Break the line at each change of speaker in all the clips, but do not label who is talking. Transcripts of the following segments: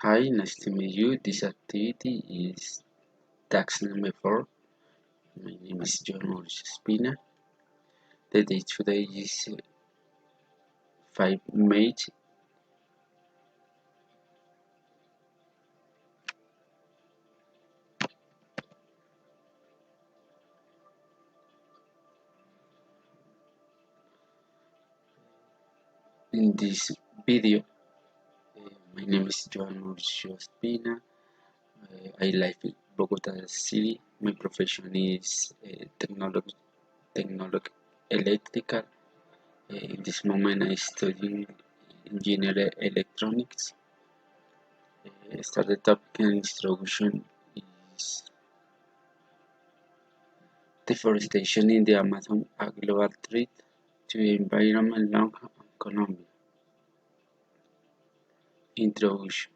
Hi, nice to meet you. This activity is task number 4. My name is John Mauricio Spina. The date today is 5 May. In this video, my name is John Mauricio Spina. I live in Bogota City. My profession is technology electrical. In this moment, I study engineering electronics. Started topic and introduction is deforestation in the Amazon, a global threat to the environment long and Colombia. Introduction.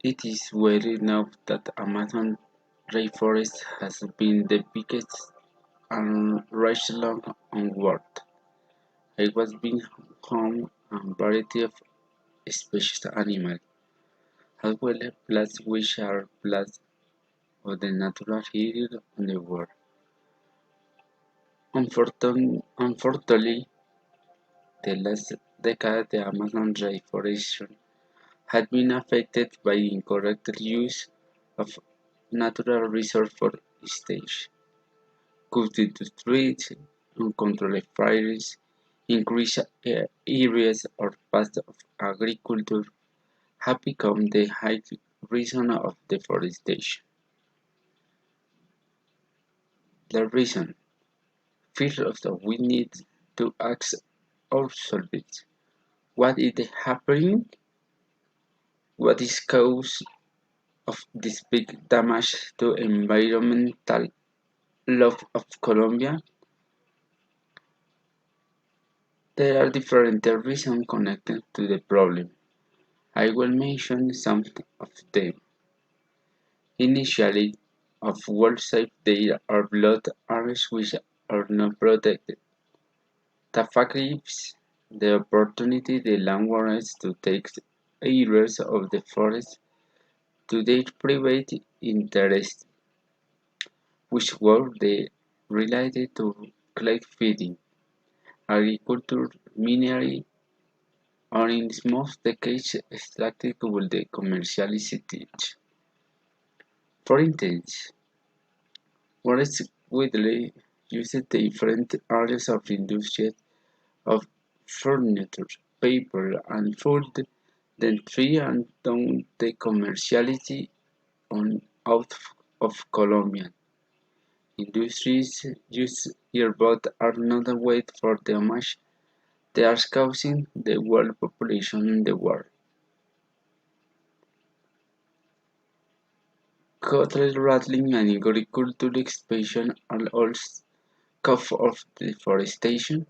It is well known that Amazon rainforest has been the biggest and richest land on earth. It has been home and variety of species animals, as well as plants which are plants of the natural heritage of the world. Unfortunately, the last decade the Amazon rainforest had been affected by incorrect use of natural resources for stage, cutting to trees, uncontrolled fires, increased areas or paths of agriculture have become the high reason of deforestation. The reason, fear of that we need to ask ourselves, what is happening? What is cause of this big damage to environmental love of Colombia? There are different reasons connected to the problem. I will mention some of them. Initially, of wildlife there are blood areas which are not protected. The fact is, the opportunity the landlords to take areas of the forest to their private interest, which were they related to clay feeding, agriculture, minery, or in most cases extracted with the commerciality. For instance, what is widely used in different areas of industry of furniture, paper, and food, then tree and down the commerciality on out of Colombian industries use earbuds are not a way for damage they are causing the world population in the world. Cattle rattling and agricultural expansion are also cause of deforestation,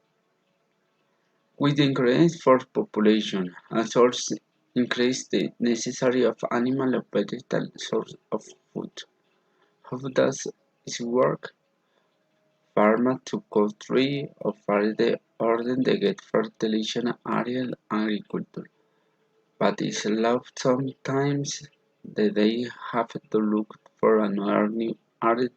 with the increase for population and also increase the necessary of animal or vegetal source of food. How does it work? Farmers to cut trees or further order they get fertilization aerial agriculture, but it's allowed sometimes that they have to look for another new area.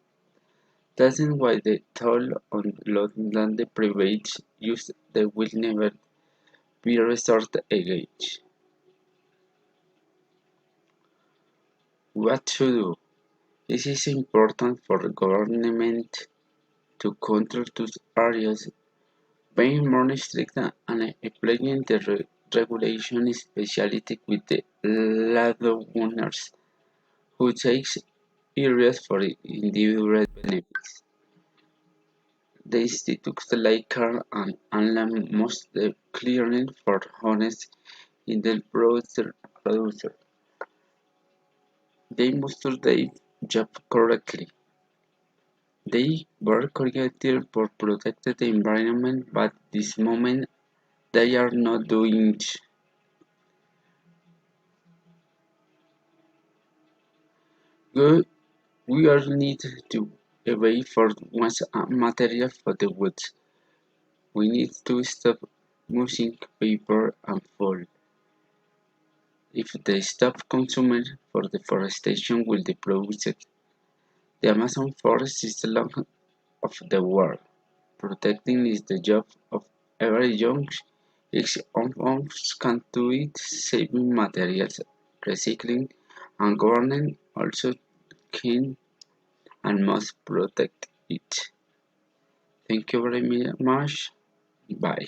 That's why the toll on land the private use they will never be restored again. What to do? It is important for the government to control those areas, being more strict and applying the regulation, especially with the landowners who takes areas for individual benefits. The institutes like CAR and ANLAM must clearly for honest in the producer. They must do their job correctly. They were created for protect the environment, but this moment they are not doing it. Good. We are need to away for once material for the woods. We need to stop using paper and foil. If they stop consuming for deforestation will deploy music. The Amazon forest is the lung of the world. Protecting is the job of every young. Each of us can do it, saving materials, recycling, and government also can and must protect it. Thank you very much. Bye.